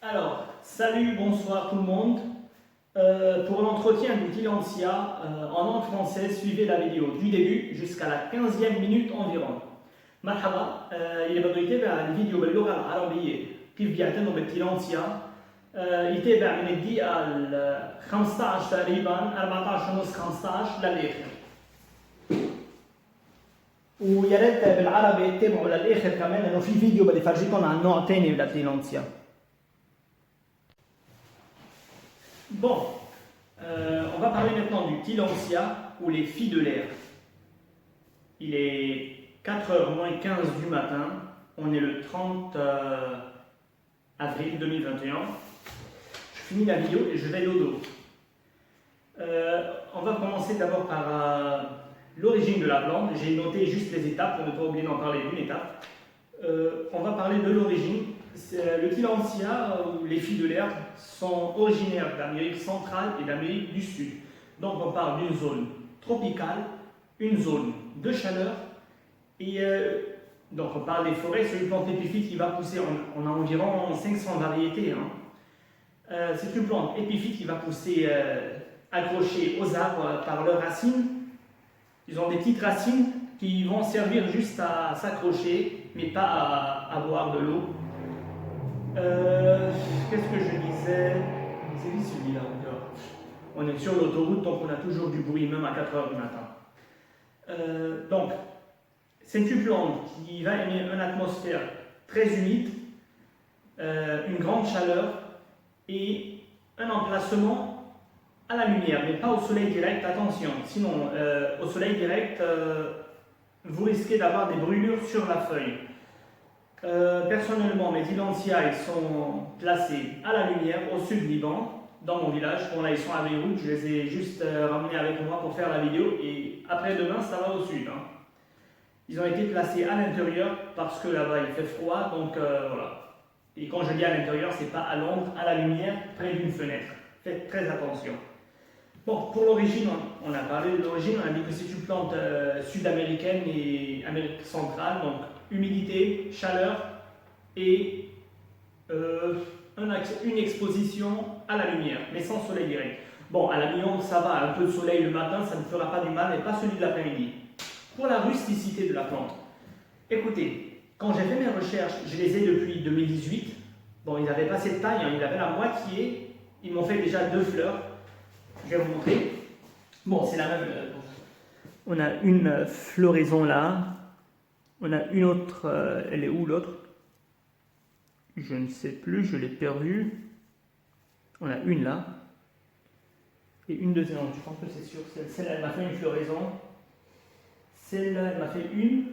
Alors, salut, bonsoir tout le monde. Pour l'entretien du Tilancia en langue française, suivez la vidéo du début jusqu'à la 15e minute environ. مرحبا اللي بده يتابع الفيديو باللغة العربية كيف بيعتنوا بالتيلانسيا يتابع من الدقيقة 15 تقريبا 14 ونص 15 للآخر. ويا ريت بالعربي تتابعوا للآخر كمان لأنه في فيديو بدي فرجيكم عن نوع ثاني من التيلانسيا. Bon, on va parler maintenant du Tilancia ou les filles de l'air. Il est 4h moins 15 du matin, on est le 30 avril 2021. Je finis la vidéo et je vais dodo. On va commencer d'abord par l'origine de la plante. J'ai noté juste les étapes pour ne pas oublier d'en parler d'une étape. On va parler de l'origine. Le Tilancia ou les filles de l'air sont originaires d'Amérique centrale et d'Amérique du Sud. Donc on parle d'une zone tropicale, une zone de chaleur et donc on parle des forêts. C'est une plante épiphyte qui va pousser, on a environ 500 variétés. C'est une plante épiphyte qui va pousser accrochée aux arbres par leurs racines. Ils ont des petites racines qui vont servir juste à s'accrocher mais pas à boire de l'eau. Qu'est-ce que je disais? C'est lui celui-là encore. On est sur l'autoroute, donc on a toujours du bruit, même à 4h du matin. Donc, c'est une plante qui va émettre une atmosphère très humide, une grande chaleur et un emplacement à la lumière, mais pas au soleil direct, attention. Sinon, au soleil direct, vous risquez d'avoir des brûlures sur la feuille. Personnellement, mes Tilancia ils sont placés à la lumière au sud Liban, dans mon village. Bon là ils sont à Beyrouth, je les ai juste ramenés avec moi pour faire la vidéo et après demain ça va au sud. Ils ont été placés à l'intérieur parce que là-bas il fait froid, donc voilà. Et quand je dis à l'intérieur, c'est pas à l'ombre, à la lumière, près d'une fenêtre. Faites très attention. Bon, pour l'origine, on a parlé de l'origine, on a dit que c'est une plante sud-américaine et Amérique centrale, donc humidité, chaleur et une exposition à la lumière, mais sans soleil direct. Bon, à la mi-ombre, ça va, un peu de soleil le matin, ça ne fera pas du mal, mais pas celui de l'après-midi. Pour la rusticité de la plante, écoutez, quand j'ai fait mes recherches, je les ai depuis 2018. Bon, ils n'avaient pas cette taille, ils avaient la moitié, ils m'ont fait déjà 2 fleurs. Je vais vous montrer. Bon, c'est la même. On a une floraison là. On a une autre. Elle est où l'autre? Je ne sais plus, je l'ai perdue. On a une là. Et une deuxième. Je pense que c'est sûr. Celle-là, elle m'a fait une floraison. Celle-là, elle m'a fait une.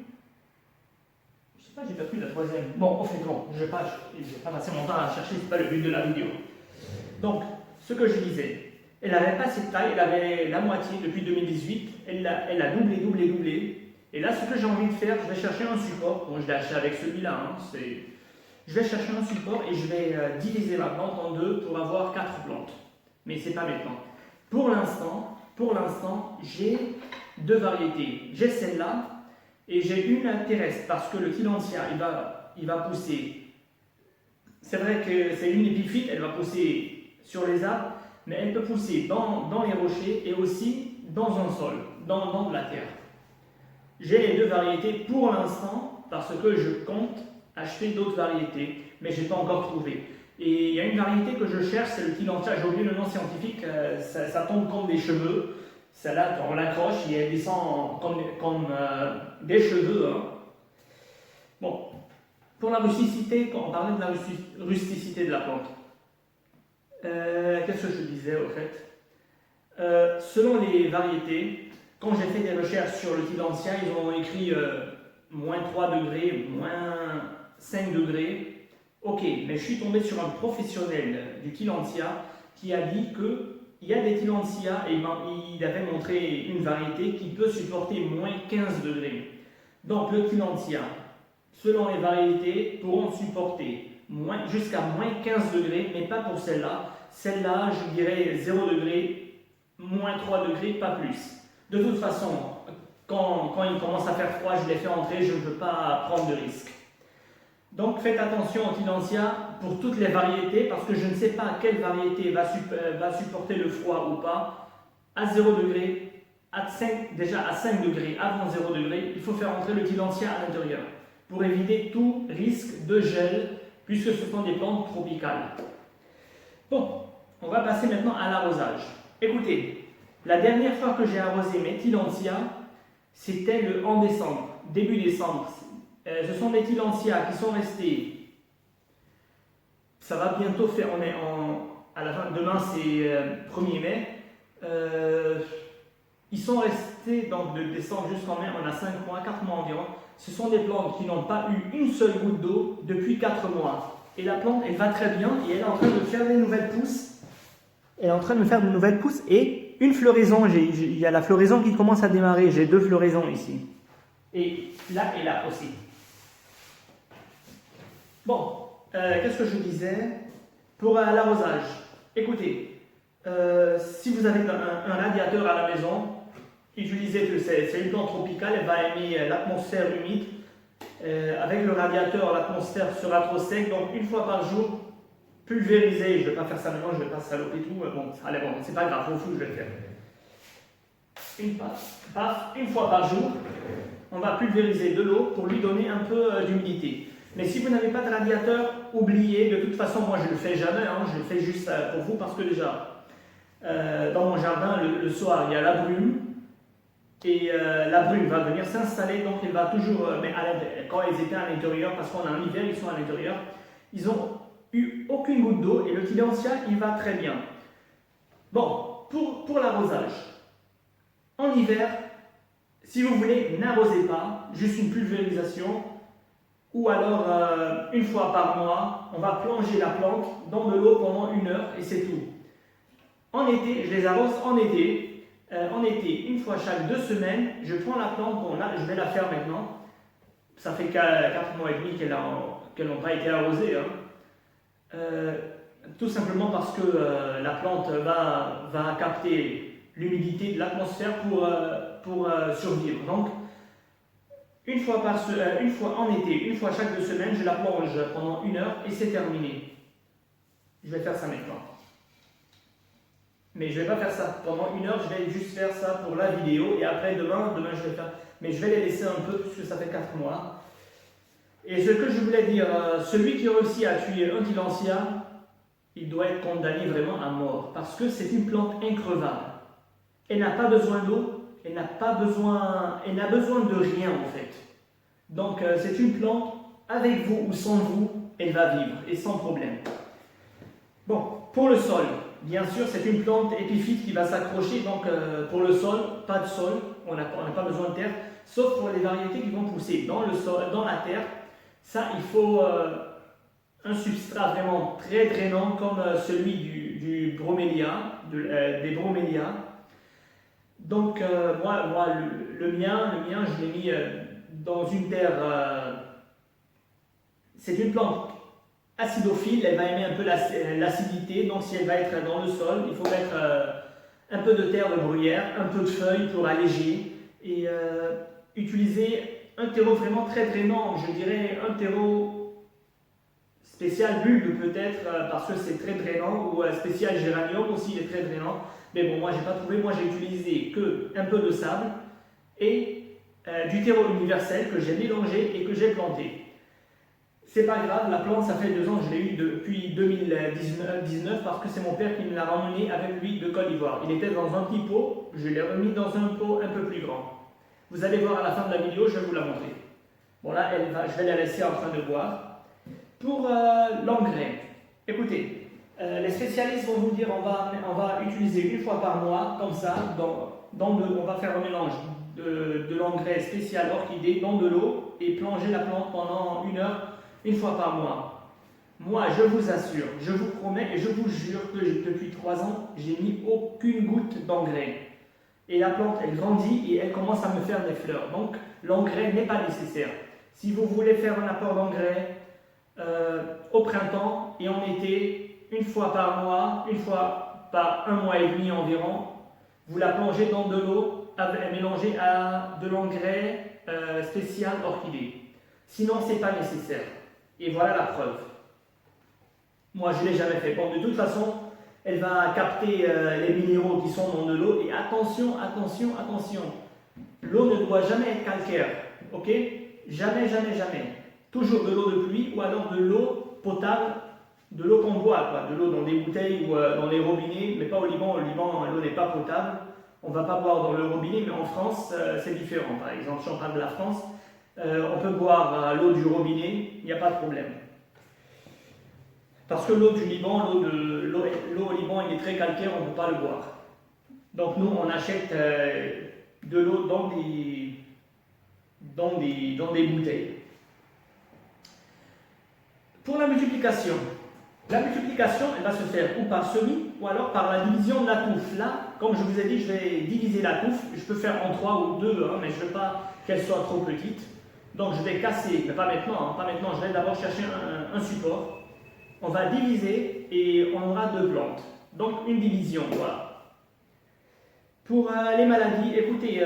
Je sais pas, j'ai perdu la troisième. Bon, en fait, bon, je ne vais pas passer mon temps à chercher, c'est pas le but de la vidéo. Donc, ce que je disais. Elle n'avait pas cette taille, elle avait la moitié depuis 2018, elle a doublé. Et là, ce que j'ai envie de faire, je vais chercher un support. Bon, je l'ai acheté avec celui-là. Je vais chercher un support et je vais diviser ma plante en deux pour avoir 4 plantes. Mais ce n'est pas maintenant. Pour l'instant, j'ai 2 variétés. J'ai celle-là et j'ai une terrestre parce que le Tilancia, il va pousser. C'est vrai que c'est une épiphyte, elle va pousser sur les arbres. Mais elle peut pousser dans les rochers et aussi dans un sol, dans de la terre. J'ai les 2 variétés pour l'instant parce que je compte acheter d'autres variétés, mais je n'ai pas encore trouvé. Et il y a une variété que je cherche, c'est le Tilancia, j'ai oublié le nom scientifique, ça tombe comme des cheveux. Celle-là, on l'accroche et elle descend comme des cheveux. Bon, pour la rusticité, quand on parlait de la rusticité de la plante, qu'est-ce que je disais au fait? Selon les variétés, quand j'ai fait des recherches sur le Tilancia, ils ont écrit moins 3 degrés, moins 5 degrés. Ok, mais je suis tombé sur un professionnel du Tilancia qui a dit qu'il y a des Tilancia et il avait montré une variété qui peut supporter moins 15 degrés. Donc le Tilancia, selon les variétés, pourront supporter jusqu'à moins 15 degrés, mais pas pour celle-là. Celle-là, je dirais 0 degré, moins 3 degrés, pas plus. De toute façon, quand il commence à faire froid, je les fais entrer, je ne veux pas prendre de risque. Donc faites attention au Tillandsia pour toutes les variétés parce que je ne sais pas quelle variété va supporter le froid ou pas. À 0 degré, déjà à 5 degrés, avant 0 degré, il faut faire entrer le Tillandsia à l'intérieur pour éviter tout risque de gel puisque ce sont des plantes tropicales. Bon, on va passer maintenant à l'arrosage. Écoutez, la dernière fois que j'ai arrosé mes Tillandsia, c'était en décembre, début décembre. Ce sont des Tillandsia qui sont restés. Ça va bientôt faire, on est à la fin, demain c'est 1er mai. Ils sont restés donc de décembre jusqu'en mai, on a 5 mois, 4 mois environ. Ce sont des plantes qui n'ont pas eu une seule goutte d'eau depuis 4 mois. Et la plante, elle va très bien et elle est en train de faire des nouvelles pousses. Elle est en train de faire de nouvelles pousses et une floraison. Il y a la floraison qui commence à démarrer. J'ai 2 floraisons ici. Et là aussi. Bon, qu'est-ce que je disais pour l'arrosage? Écoutez, si vous avez un radiateur à la maison, utilisez que c'est une plante tropicale, elle va aimer l'atmosphère humide. Avec le radiateur, l'atmosphère sera trop sec, donc une fois par jour, pulvériser. Je ne vais pas faire ça maintenant, je ne vais pas saloper tout. Bon, allez, bon, c'est pas grave, au fou, je vais le faire. Une fois par jour, on va pulvériser de l'eau pour lui donner un peu d'humidité. Mais si vous n'avez pas de radiateur, oubliez. De toute façon, moi je ne le fais jamais, hein, je le fais juste pour vous parce que déjà, dans mon jardin, le soir, il y a la brume. Et la brume va venir s'installer, donc il va toujours, mais quand ils étaient à l'intérieur, parce qu'on a un hiver, ils sont à l'intérieur, ils n'ont eu aucune goutte d'eau et le Tillandsia, il va très bien. Bon, pour l'arrosage, en hiver, si vous voulez, n'arrosez pas, juste une pulvérisation, ou alors une fois par mois, on va plonger la plante dans de l'eau pendant 1 heure et c'est tout. En été, je les arrose en été. En été, une fois chaque 2 semaines, je prends la plante, bon là je vais la faire maintenant, ça fait 4 mois et demi qu'elle n'a pas été arrosée, hein. Tout simplement parce que la plante va capter l'humidité de l'atmosphère pour survivre. Donc, une fois en été, une fois chaque 2 semaines, je la plonge pendant 1 heure et c'est terminé. Je vais faire ça maintenant. Mais je ne vais pas faire ça pendant 1 heure, je vais juste faire ça pour la vidéo et après demain je vais faire. Mais je vais les laisser un peu puisque ça fait 4 mois. Et ce que je voulais dire, celui qui réussit à tuer un Tillandsia, il doit être condamné vraiment à mort parce que c'est une plante increvable. Elle n'a pas besoin d'eau, elle n'a besoin de rien en fait. Donc c'est une plante, avec vous ou sans vous, elle va vivre et sans problème. Bon, pour le sol. Bien sûr, c'est une plante épiphyte qui va s'accrocher, donc pour le sol, pas de sol, on n'a pas besoin de terre, sauf pour les variétés qui vont pousser dans le sol, dans la terre. Ça, il faut un substrat vraiment très drainant comme celui du bromélia, des bromélias. Donc moi le mien, je l'ai mis dans une terre. C'est une plante acidophile, elle va aimer un peu l'acidité, donc si elle va être dans le sol, il faut mettre un peu de terre de bruyère, un peu de feuilles pour alléger et utiliser un terreau vraiment très drainant, je dirais un terreau spécial bulbe peut-être parce que c'est très drainant ou spécial géranium aussi il est très drainant, mais bon moi j'ai pas trouvé, moi j'ai utilisé que un peu de sable et du terreau universel que j'ai mélangé et que j'ai planté. C'est pas grave, la plante, ça fait 2 ans, je l'ai eu depuis 2019 parce que c'est mon père qui me l'a ramené avec lui de Côte d'Ivoire. Il était dans un petit pot, je l'ai remis dans un pot un peu plus grand. Vous allez voir à la fin de la vidéo, je vais vous la montrer. Bon là, je vais la laisser en train de boire. Pour l'engrais, écoutez, les spécialistes vont vous dire on va utiliser 1 fois par mois, comme ça, on va faire un mélange de l'engrais spécial orchidée dans de l'eau et plonger la plante pendant 1 heure. 1 fois par mois. Moi, je vous assure, je vous promets et je vous jure que depuis 3 ans, j'ai mis aucune goutte d'engrais. Et la plante, elle grandit et elle commence à me faire des fleurs. Donc, l'engrais n'est pas nécessaire. Si vous voulez faire un apport d'engrais au printemps et en été, 1 fois par mois, 1 fois par 1 mois et demi environ, vous la plongez dans de l'eau mélangée à de l'engrais spécial orchidée. Sinon, ce n'est pas nécessaire. Et voilà la preuve. Moi, je ne l'ai jamais fait. Bon, de toute façon, elle va capter les minéraux qui sont dans de l'eau. Et attention, attention, attention. L'eau ne doit jamais être calcaire. Ok? Jamais, jamais, jamais. Toujours de l'eau de pluie ou alors de l'eau potable, de l'eau qu'on boit, quoi. De l'eau dans des bouteilles ou dans les robinets, mais pas au Liban. Au Liban, l'eau n'est pas potable. On ne va pas boire dans le robinet, mais en France, c'est différent. Par exemple, si on parle de la France, on peut boire l'eau du robinet, il n'y a pas de problème. Parce que l'eau du Liban, l'eau au Liban, il est très calcaire, on ne peut pas le boire. Donc nous, on achète de l'eau dans des bouteilles. Pour la multiplication, elle va se faire ou par semis, ou alors par la division de la touffe. Là, comme je vous ai dit, je vais diviser la touffe. Je peux faire en 3 ou 2, hein, mais je ne veux pas qu'elle soit trop petite. Donc je vais casser, mais pas maintenant, pas maintenant. Je vais d'abord chercher un support. On va diviser et on aura 2 plantes. Donc une division, voilà. Pour les maladies, écoutez,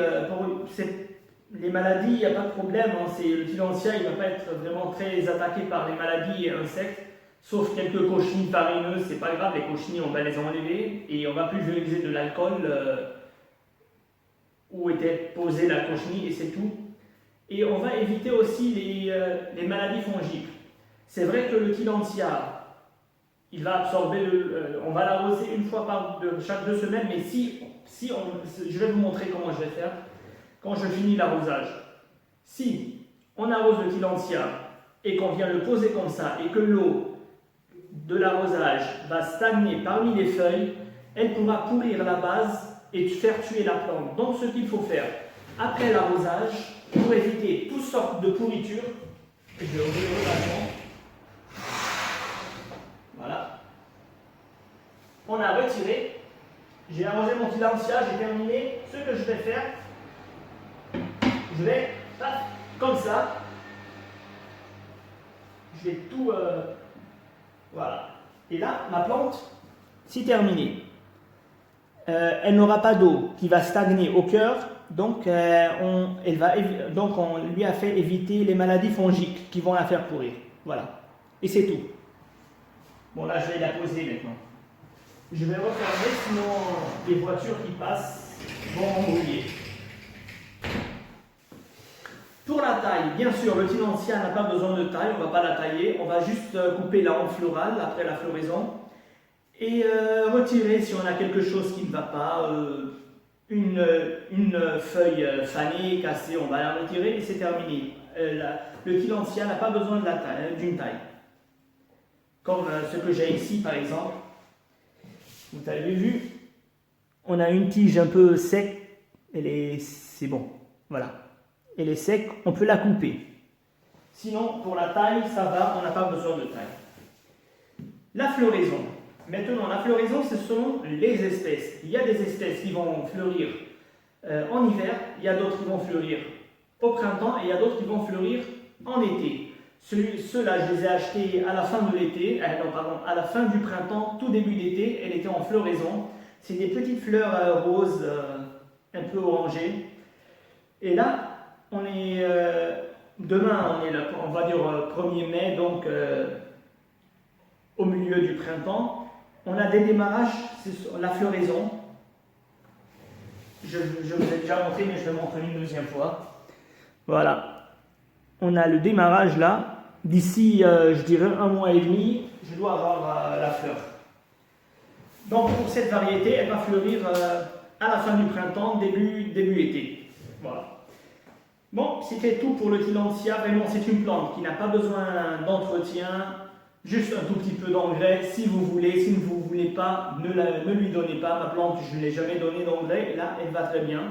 les maladies, il n'y a pas de problème. Hein, le Tillandsia, il ne va pas être vraiment très attaqué par les maladies et insectes. Sauf quelques cochenilles farineuses, c'est pas grave, les cochenilles on va les enlever et on va pulvériser de l'alcool où était posée la cochenille et c'est tout. Et on va éviter aussi les maladies fongiques. C'est vrai que le Tillandsia, il va absorber, on va l'arroser une fois chaque 2 semaines, mais je vais vous montrer comment je vais faire quand je finis l'arrosage. Si on arrose le Tillandsia et qu'on vient le poser comme ça et que l'eau de l'arrosage va stagner parmi les feuilles, elle pourra pourrir la base et faire tuer la plante. Donc ce qu'il faut faire après l'arrosage, pour éviter toutes sortes de pourritures, je vais ouvrir le bâton. Voilà. On a retiré, j'ai arrosé mon Tillandsia, j'ai terminé. Ce que je vais faire, je vais, comme ça, je vais tout... voilà. Et là, ma plante, c'est terminé. Elle n'aura pas d'eau qui va stagner au cœur, donc, on lui a fait éviter les maladies fongiques qui vont la faire pourrir. Voilà. Et c'est tout. Bon, là, je vais la poser maintenant. Je vais refermer, sinon les voitures qui passent vont embrouiller. Pour la taille, bien sûr, le Tillandsia n'a pas besoin de taille, on ne va pas la tailler, on va juste couper la rampe florale après la floraison et retirer si on a quelque chose qui ne va pas, une feuille fanée, cassée, on va la retirer et c'est terminé. Le Tillandsia n'a pas besoin d'une taille. Comme ce que j'ai ici par exemple, vous avez vu, on a une tige un peu sec, c'est bon, voilà. Elle est sec, on peut la couper. Sinon, pour la taille, ça va, on n'a pas besoin de taille. La floraison. Maintenant, la floraison, ce sont les espèces. Il y a des espèces qui vont fleurir en hiver, il y a d'autres qui vont fleurir au printemps et il y a d'autres qui vont fleurir en été. Ceux-là, je les ai achetés à la fin de l'été, à la fin du printemps, tout début d'été, elle était en floraison. C'est des petites fleurs roses, un peu orangées. Et là, demain, on va dire 1er mai, donc au milieu du printemps. On a des démarrages, c'est la floraison. Je vous ai déjà montré, mais je vais montrer une deuxième fois. Voilà. On a le démarrage là. D'ici, je dirais 1 mois et demi, je dois avoir la fleur. Donc pour cette variété, elle va fleurir à la fin du printemps, début été. Voilà. Bon, c'était tout pour le Tillandsia. Vraiment, c'est une plante qui n'a pas besoin d'entretien, juste un tout petit peu d'engrais si vous voulez. Si vous ne voulez pas, ne lui donnez pas. Ma plante, je ne l'ai jamais donné d'engrais. Là, elle va très bien.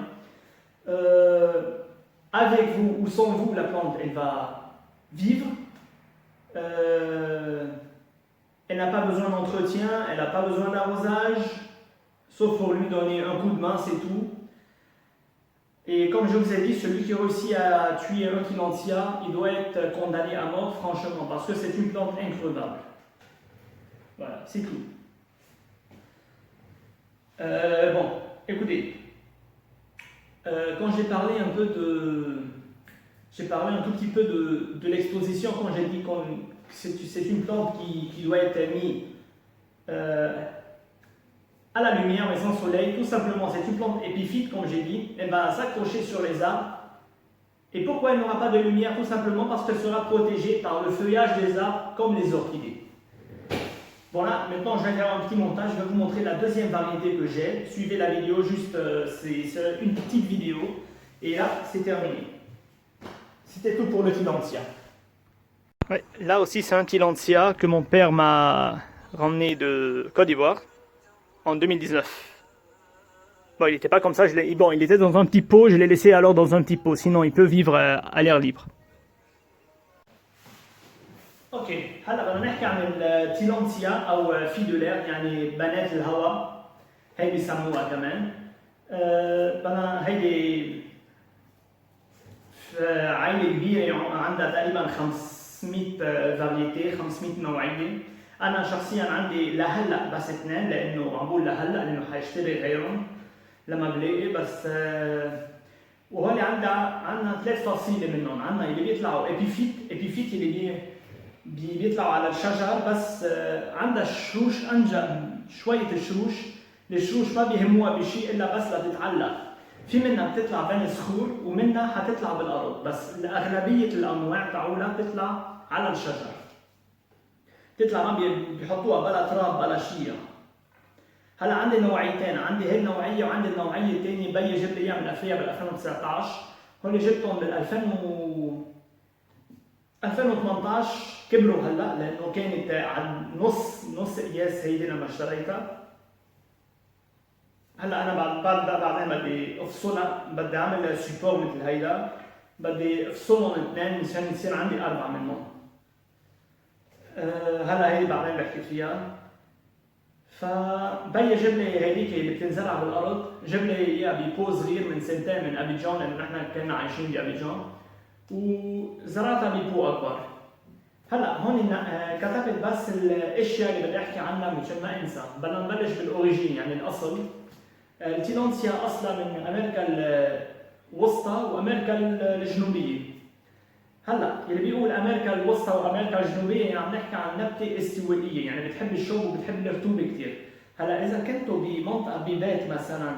Avec vous ou sans vous, la plante, elle va vivre. Elle n'a pas besoin d'entretien, elle n'a pas besoin d'arrosage, sauf pour lui donner un coup de main, c'est tout. Et comme je vous ai dit, celui qui réussit à tuer un Tillandsia, il doit être condamné à mort, franchement, parce que c'est une plante increvable. Voilà, c'est tout. Bon, écoutez, quand j'ai parlé un tout petit peu de l'exposition, quand j'ai dit c'est une plante qui doit être mise à la lumière mais sans soleil. Tout simplement, c'est une plante épiphyte, comme j'ai dit. Elle va s'accrocher sur les arbres. Et pourquoi elle n'aura pas de lumière? Tout simplement parce qu'elle sera protégée par le feuillage des arbres, comme les orchidées. Voilà, maintenant je vais faire un petit montage, je vais vous montrer la deuxième variété que j'ai. Suivez la vidéo, juste c'est une petite vidéo. Et là, c'est terminé. C'était tout pour le Tillandsia. Ouais, là aussi, c'est un Tillandsia que mon père m'a ramené de Côte d'Ivoire en 2019. Bon, il n'était pas comme ça, bon, il était dans un petit pot, je l'ai laissé alors dans un petit pot, sinon il peut vivre à l'air libre. اوكي هلا بدنا نحكي عن التيلونسيا او فيدولير يعني بنات الهواء هي بيسموها كمان. بدنا هيدي عائله كبيره عندها تقريبا 500 فاريتي 500 نوعيه. انا شخصيا عندي لهلا بس اثنين لانه عم بقول لهلا لانه حيشتري غيرهم لما بلاقي بس. وهون عندنا ثلاث فصيله منهم. عندنا اللي بيطلعوا ابيفيت اللي بيطلعوا على الشجر بس عندها الشروش انجا شويه الشروش ما بيهموها بشيء الا بس لتتعلق. في منها بتطلع بين صخور ومنها حتطلع بالارض بس الاغلبيه الانواع تاعولها بتطلع على الشجر. بتطلع ما بيحطوها بلا تراب بلا شيء. هلا عندي نوعيتين، عندي هي النوعيه وعندي النوعيه الثانيه بيي جبت لي اياها من افريقيا بال 2019. هول جبتهم بال 2018 كبروا هلا لانه كانت على نص قياس هيدي لما اشتريتها. هلا انا بعدين بدي افصلها، بدي اعمل سيبور مثل هيدا، بدي افصلهم اثنين مشان يصير عندي 4 منهم. هلا هيدي بعدين بحكي فيها. فبيي جاب لي هيديك اللي بتنزرع بالارض، جاب لي اياها ببو صغير من سنتين من ابيجان لانه نحن كنا عايشين بابيجان، وزرعتها ببو اكبر. هلا هون كتبت بس الاشياء اللي بدي احكي عنها مشان ما انسى. بدنا نبلش بالاوريجين يعني الاصل. التيلونسيا اصلا من امريكا الوسطى وامريكا الجنوبيه. هلا اللي بيقول امريكا الوسطى وامريكا الجنوبيه يعني عم نحكي عن نبته استوائيه يعني بتحب الشوب وبتحب الرطوبه كثير. هلا اذا كنتوا بمنطقه ببيت مثلا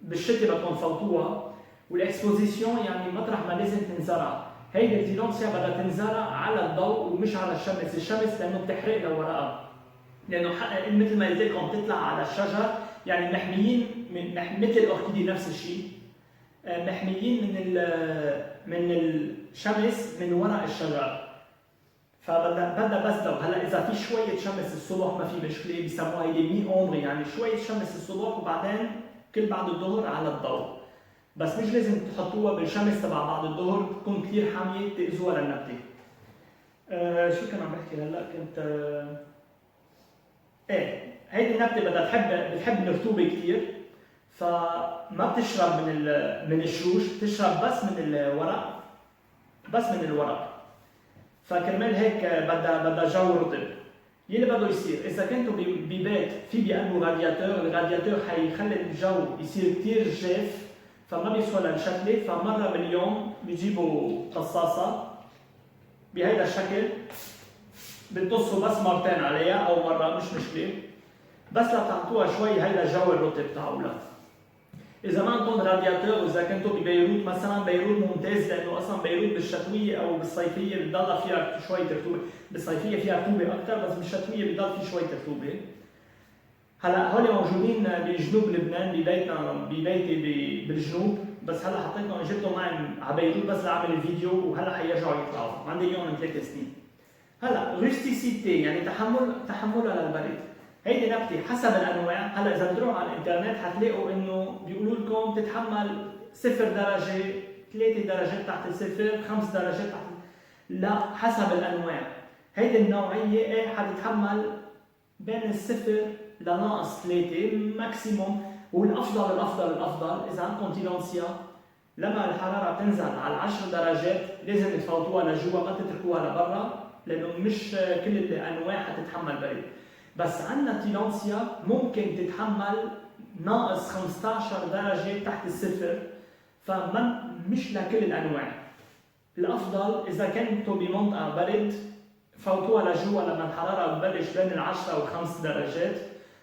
بالشتاء بدكم تفوتوها والاكسبوزيسيون يعني مطرح ما لازم تنزرع. هيدي التيلونسيا بدها تنزرع على الضوء ومش على الشمس لانه بتحرق لها ورقها. لانه مثل ما قلت لكم بتطلع على الشجر يعني محميين مثل الاوركيدي نفس الشيء. محميين من الشمس من ورق الشجر. فبدها بس ضوء. هلا اذا في شويه شمس الصبح ما في مشكله، بيسموها هيدي مي اومبري يعني شويه شمس الصبح وبعدين كل بعد الظهر على الضوء. بس مش لازم تحطوها بالشمس تبع بعد الظهر بتكون كثير حاميه تاذوها للنبته. شو كان عم بحكي هلا كنت هيدي النبته بدها بتحب الرطوبه كثير فما بتشرب من الشروش، بتشرب بس من الورق. فكرمال هيك بدها جو رطب. يلي بده يصير اذا كنتوا ببيت في بقلبه الرادياتور حيخلي الجو يصير كثير جاف فما بيسوى للشكله. فمره باليوم بيجيبوا قصاصه بهيدا الشكل بتقصوا بس مرتين عليها او مره مش مشكله بس لتعطوها شوي هيدا الجو الرطب تاعولها. اذا ما عندكم رادياتور واذا كنتوا ببيروت مثلا، بيروت ممتاز لانه اصلا بيروت بالشتويه او بالصيفيه بتضلها فيها شويه رطوبه. بالصيفيه فيها رطوبه اكثر بس بالشتويه بضل في شويه رطوبه. هلا هول موجودين بجنوب لبنان ببيتي بالجنوب بس هلا حطيتهم جبتهم معي على بيروت بس لأعمل الفيديو وهلا حيرجعوا يطلعوا. عندي اليوم من 3 سنين. هلا روستيسيتي يعني تحملها للبرد. هيدي نبته حسب الانواع. هلا اذا بتروحوا على الانترنت حتلاقوا انه بيقولوا لكم تتحمل 0 درجه، 3 درجات تحت الصفر، 5 درجات تحت. لا، حسب الانواع. هيدي النوعيه حتتحمل بين الصفر لناقص 3 ماكسيموم. والافضل اذا عندكم تيلونسيا لما الحراره بتنزل على 10 درجات لازم تفوتوها لجوا ما تتركوها لبرا لانه مش كل الانواع حتتحمل برد. بس عندنا تيلونسيا ممكن تتحمل ناقص 15 درجة تحت الصفر مش لكل الأنواع. الأفضل إذا كنتوا بمنطقة برد فوتوها لجوا لما الحراره ببلش بين 10 و 5 درجات،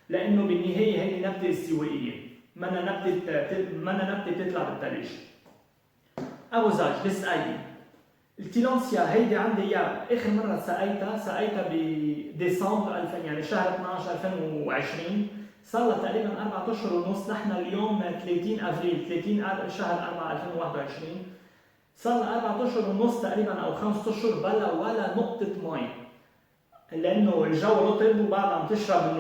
لانه بالنهايه هي نبته استوائيه، منا نبته بتطلع بالثلج. ارزاج للسقايه. التيلانسيا هيدي عندي اياها اخر مره سقيتها بديسمبر 2000 يعني شهر 12 2020، صار لها تقريبا 4 اشهر ونص. نحن اليوم 30 ابريل 30 شهر 4 2021، صار لها 4 اشهر ونص تقريبا او 5 اشهر بلا ولا نقطه مي، لانه الجو رطب وبعد عم تشرب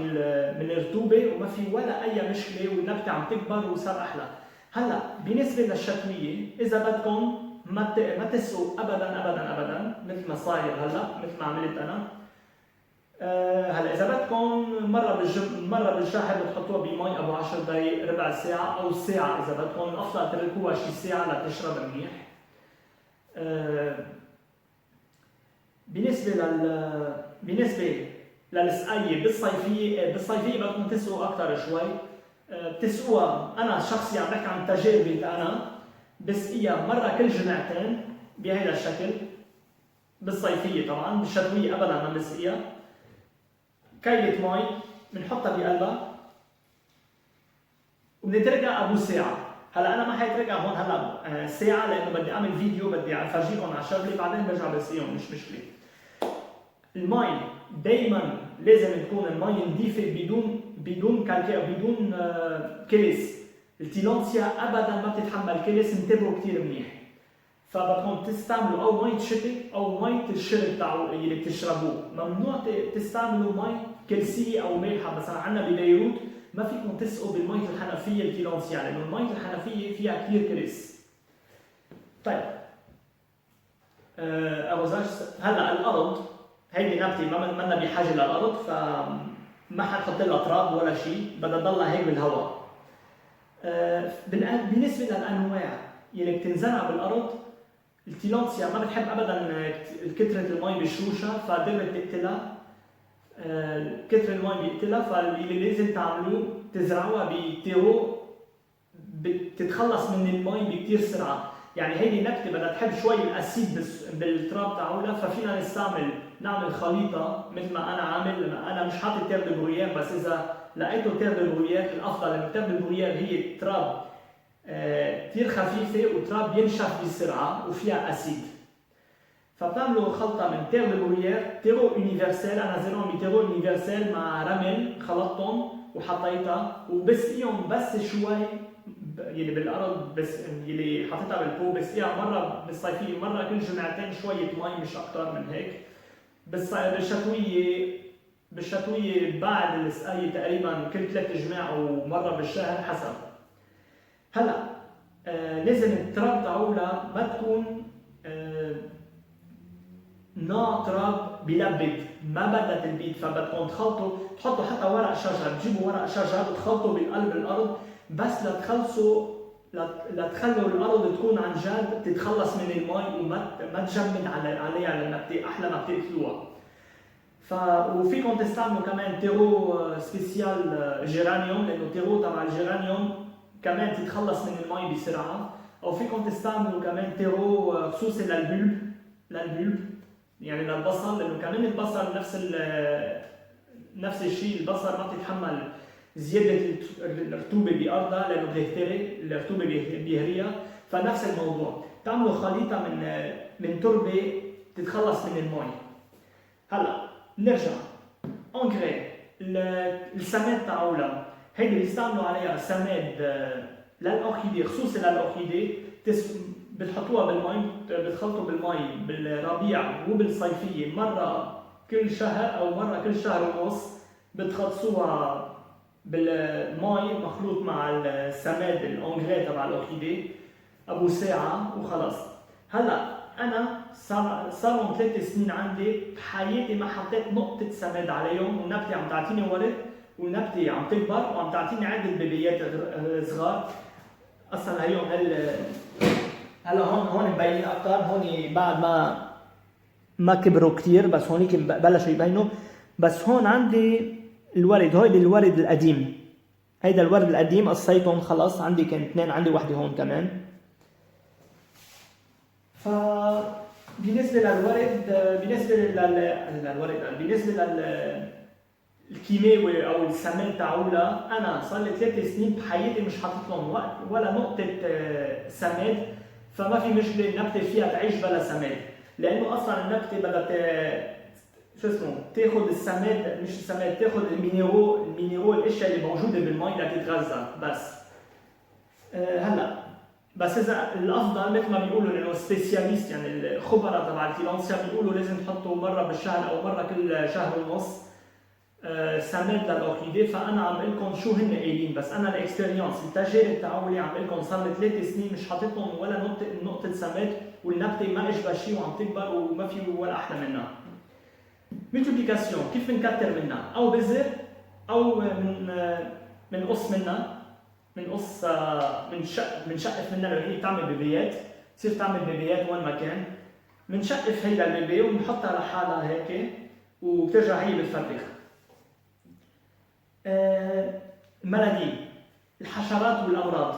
من الرطوبه وما في ولا اي مشكله والنبته عم تكبر وصار احلى. هلا بالنسبه للشتويه اذا بدكم ما تسقوا ابدا مثل ما صاير هلا، مثل ما عملت انا. هلا اذا بدكم مره بالشهر بتحطوها بمي ابو 10 دقائق ربع ساعه او ساعه، اذا بدكم الافضل تتركوها شي ساعه لتشرب منيح. بالنسبه للسقايه بالصيفيه بدكم تسقوا اكثر شوي. بتسقوها، انا شخصيا عم بحكي عن تجاربي انا، بسقيها مره كل جمعتين بهذا الشكل بالصيفيه. طبعا بالشتويه ابدا ما بسقيها. كيلة مي بنحطها بقلبها وبنتركها ابو ساعه. هلا انا ما حيتركها هون هلا ساعه لانه بدي اعمل فيديو، بدي افرجيكم على الشغله بعدين برجع بسقيهم مش مشكله. المي دائما لازم تكون المي نظيفه بدون كلس. التيلانسيا ابدا ما بتتحمل كلس، انتبهوا كثير منيح. فبدكم تستعملوا او مي شتي او مي الشرب تاعو اللي بتشربوه. ممنوع تستعملوا مي كلسيه او مالحه. مثلا عندنا ببيروت ما فيكم تسقوا بالمي الحنفيه التيلانسيا لانه المي الحنفيه فيها كثير كلس. طيب هلا الارض هيدي نبته ما بحاجه للارض، فما حنحط لها تراب ولا شيء، بدها تضلها هيك بالهواء. بالنسبه للانواع اللي بتنزرع بالارض، التيلانسيا ما بتحب ابدا كثره المي بالشوشه فدغري بتقتلها. كثر المي بيقتلها، فاللي لازم تعملوه تزرعوها بتيرو بتتخلص من المي بكثير سرعه. يعني هيدي نبته بدها تحب شوي الاسيد بالتراب تاعولها، ففينا نعمل خليطه مثل ما انا عامل. انا مش حاطط تير دو برويير، بس اذا لقيتوا تير دو برويير الافضل، لانه تير دو برويير هي تراب كثير خفيفه وتراب ينشف بسرعه وفيها اسيد. فبتعملوا خلطه من تير دو برويير، تيرو يونيفرسال. انا زرعهم بتيرو يونيفرسال مع رمل، خلطتهم وحطيتها وبسقيهم بس شوي يلي بالارض، بس يلي حطيتها بالبو بسقيها مره بالصيفيه مره كل جمعتين شويه مي مش اكثر من هيك. بالشتويه بعد السقايه تقريبا كل 3 جماع او مره بالشهر حسب. هلا لازم التراب تاعولها ما تكون نوع تراب بيلبد، ما بدها تلبيد. فبدكم تحطوا حتى ورق شجر، تجيبوا ورق شجر وتخلطوا بقلب الارض بس لتخلوا الارض تكون عن جد تتخلص من المي وما تجمد عليها للنبته احلى ما بتاكلوها. وفيكم تستعملوا كمان تيرو سبيسيال جيرانيوم، لانه تيرو تبع الجيرانيوم كمان تتخلص من المي بسرعه. او فيكم تستعملوا كمان تيرو خصوصي للبلب يعني للبصل، لانه كمان البصل نفس الشيء. البصل ما بتتحمل زياده الرطوبه بارضها لانه بتهتري، الرطوبه بيهريها. فنفس الموضوع، تعملوا خليطه من تربه تتخلص من المي. هلا نرجع انكري السماد تاعولها، هيدي بيستعملوا عليها سماد للاوركيدي، خصوصي للاوركيدي. بتحطوها بالمي، بتخلطوا بالمي بالربيع وبالصيفيه مره كل شهر او مره كل شهر ونص. بتخلصوها بالمي مخلوط مع السماد الانجري تبع الاوركيدي ابو ساعه وخلص. هلا انا صار 3 سنين عندي بحياتي ما حطيت نقطه سماد عليهم، والنبته عم تعطيني ورد والنبته عم تكبر وعم تعطيني عده بيبيات صغار. اصلا هيهم هلا هون مبين اكثر، هون بعد ما كبروا كثير بس هونيك بلشوا يبينوا. بس هون عندي الورد، هيدا الورد القديم، هيدا الورد القديم قصيتهم خلص. عندي كان 2، عندي وحده هون كمان. بالنسبه للورد بالنسبه للكيماوي او السماد تاعولا، انا صار لي 3 سنين بحياتي مش حاطط لهم ولا نقطه سماد، فما في مشكله النبته فيها تعيش بلا سماد، لانه اصلا النبته بدها شو اسمه تاخذ السماد، مش السماد، تاخذ المينيرو الاشياء اللي موجوده بالمي لتتغذى بس. هلا بس اذا الافضل مثل ما بيقولوا لانه سبيسياليست يعني الخبراء تبع الفينانسيا بيقولوا لازم تحطوا مره بالشهر او مره كل شهر ونص سماد للاوركيديه، فانا عم بقول لكم شو هن قايلين، بس انا الاكسبيرينس التجارب تاعولي عم بقول لكم صار لي 3 سنين مش حاططهم ولا نقطه سماد، والنبته ما اشبه شيء وعم تكبر وما في ولا احلى منها. ملتيبليكاسيون كيف بنكتر منها؟ او بذر او بنقص منها، بنقص بنشقف منها لو هي بتعمل بيبيات، تصير تعمل بيبيات وين ما كان، بنشقف هيدا البيبي وبنحطها لحالها هيك وبترجع هي بتفرخ. الملادي، الحشرات والامراض،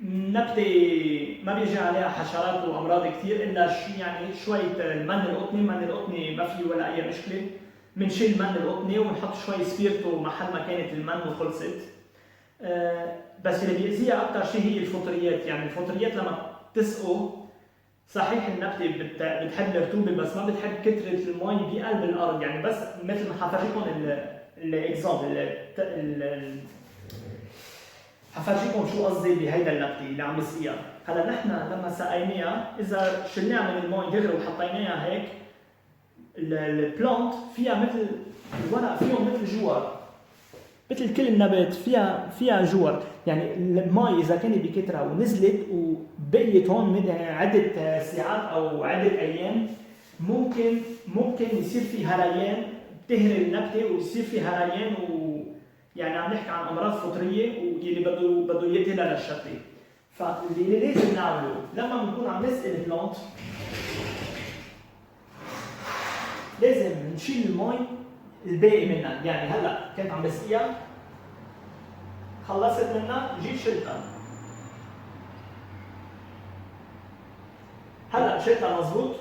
النبته ما بيجي عليها حشرات وامراض كثير الا يعني شويه المن القطني، المن القطني ما في ولا اي مشكله، بنشيل المن القطني ونحط شوي سبيرتو محل ما كانت المن وخلصت. بس اللي بيأذيها اكثر شيء هي الفطريات، يعني الفطريات لما تسقوا صحيح النبته بتحب الرطوبه بس ما بتحب كثره المي بقلب الارض، يعني بس مثل ما حفرجيكم الاكزامبل حفرجيكم شو قصدي بهيدا النبته اللي عم نسقيها. هلا نحن لما سقيناها اذا شلناها من المي دغري وحطيناها هيك البلانت فيها مثل الورق فيهم مثل جوار، مثل كل النبات فيها جوار، يعني المي اذا كانت بكثره ونزلت وبقيت هون عده ساعات او عده ايام ممكن يصير في هريان بتهري النبته ويصير في هريان يعني عم نحكي عن امراض فطريه واللي بده يقتلها للشتله. فاللي لازم نعمله لما بنكون عم نسقي البلانت لازم نشيل المي الباقي منها، يعني هلا كنت عم بسقيها خلصت منها جيت شلتها، هلا شلتها مزبوط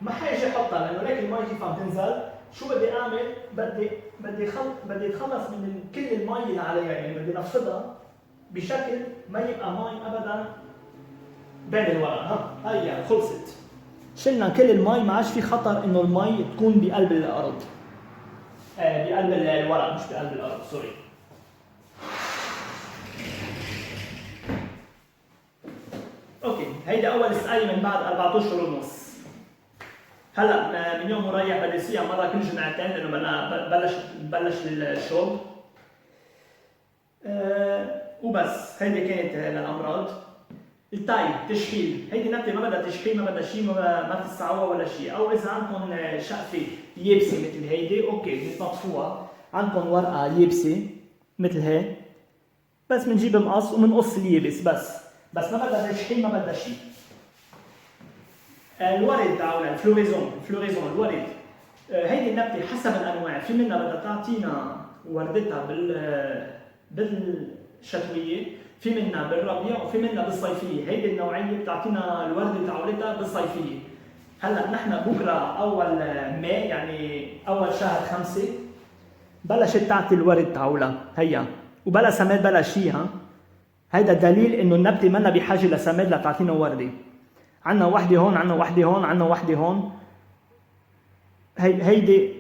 ما حاجي احطها لانه ليك المي كيف عم تنزل، شو بدي اعمل؟ بدي اتخلص من كل المي اللي عليها، يعني بدي نفضها بشكل ما يبقى مي ابدا بين الورق. هي خلصت، شلنا كل المي، ما عادش في خطر انه المي تكون بقلب الارض، بقلب الورق مش بقلب الارض، سوري. اوكي هيدا اول سقايه من بعد 4 اشهر ونص. هلا من يوم مريح بدي اسقيها مره كل جمعتين لانه بلش الشغل. وبس هيدي كانت للامراض. التاي تشحيل، هيدي نبته ما بدها تشحيل، ما بدها شيء، ما تسعوها ولا شيء، او اذا عندكم شقفه يابسه مثل هيدي اوكي بتنطفوها، عندكم ورقه يابسه مثل هي بس بنجيب مقص وبنقص اليابس بس ما بدها تشحيل، ما بدها شيء. الورد تاعنا الفلوريزون الورد، هيدي النبته حسب الانواع، في منها بدها تعطينا وردتها بالشتويه، في منها بالربيع وفي منها بالصيفيه، هيدي النوعيه بتعطينا الورده تاعولتها بالصيفيه. هلا نحن بكره اول ماي يعني اول شهر 5 بلشت تعطي الورد تاعولها هي وبلا سماد بلا شيء. هيدا دليل انه النبته منا بحاجه لسماد لتعطينا ورده. عندنا وحده هون، عندنا وحده هون، عندنا وحده هون. هيدي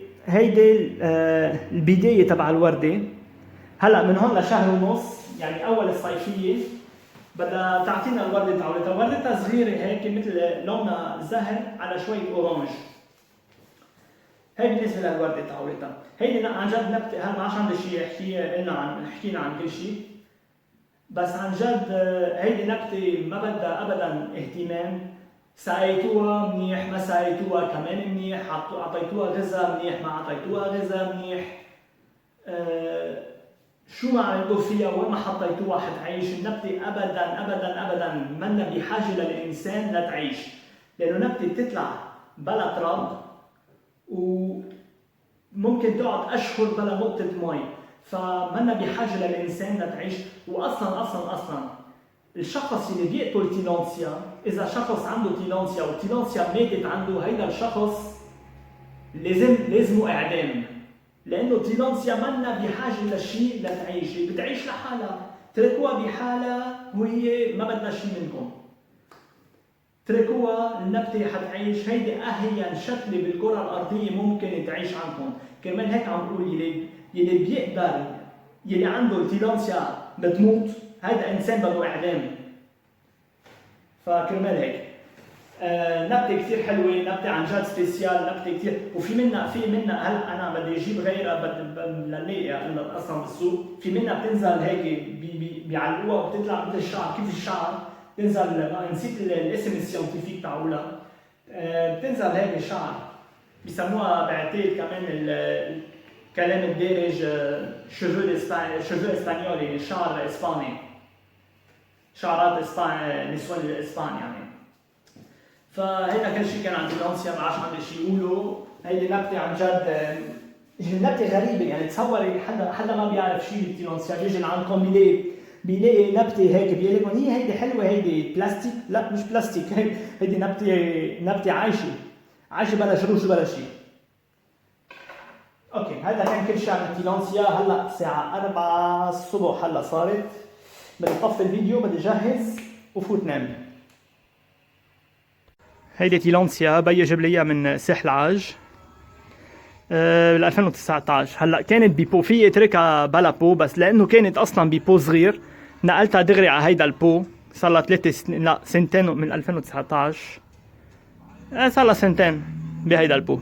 البدايه تبع الورده. هلا من هون لشهر ونص يعني اول الصيفيه بدها تعطينا الورده تاعولتها، وردتها صغيره هيك مثل لونها زهر على شويه اورانج. هي بالنسبه للورده تاعولتها، هيدي عن جد نبته، هلا ما عادش عندي شيء حكينا عن كل شيء، بس عن جد هيدي نبته ما بدها ابدا اهتمام، سقيتوها منيح، ما سقيتوها كمان منيح، اعطيتوها غذاء منيح، ما اعطيتوها غذاء منيح، شو ما عملتوا فيها وين ما حطيتوها حتعيش النبته ابدا ابدا ابدا منا بحاجه للانسان لتعيش، لانه نبته بتطلع بلا تراب وممكن تقعد اشهر بلا نقطه مي، فمنا بحاجه للانسان لتعيش. واصلا الشخص اللي بيقتل تيلانسيا، اذا شخص عنده تيلانسيا وتيلانسيا ماتت عنده، هيدا الشخص لازمه اعدام، لانه تيلانسيا منا بحاجه لشيء لتعيش، بتعيش لحالها، تركوها بحالها وهي ما بدنا شيء منكم. تركوها النبته حتعيش، هيدي اهين شكله بالكره الارضيه ممكن تعيش عندكم، كرمال هيك عم بقول يلي بيقدر، يلي عنده تيلانسيا بتموت، هذا انسان بده اعدام. فكرمال هيك نبته كثير حلوه، نبته عن جد سبيسيال، نبته كثير، وفي منها هلا انا بدي اجيب غيرها لنلاقيها اصلا بالسوق، في منها بتنزل هيك بيعلقوها وبتطلع مثل الشعر، كيف الشعر بتنزل، نسيت الاسم السيانتيفيك تاعولها، بتنزل هيك شعر، بيسموها بعتقد كمان الكلام الدارج شوفو اسبانيولي، شعر اسباني، شعرات نسوان الاسبان يعني. فهيدا كل شيء كان عن تيلانسيا، ما عادش عندي شيء يقوله. هيدي نبته عن جد نبته غريبه، يعني تصوري حدا ما بيعرف شيء بالتيلانسيا بيجي لعندكم بيلاقي نبته هيك، بيقول لكم هيدي حلوه، هيدي بلاستيك، لا مش بلاستيك، هيدي نبته عايشه بلا جروش بلا شيء. اوكي، هذا كان كل شيء عن التيلانسيا. هلا الساعه 4 الصبح هلا صارت، بدي اطفي الفيديو، بدي اجهز وفوت نام. هيدي تيلانسيا بيي جاب لي اياها من ساحل عاج بال 2019. هلا كانت ببو، فيي اتركها بلا بو، بس لانه كانت اصلا ببو صغير نقلتها دغري على هيدا البو. صار لها 3 سنين، لا سنتين من 2019، صار لها سنتين بهيدا البو.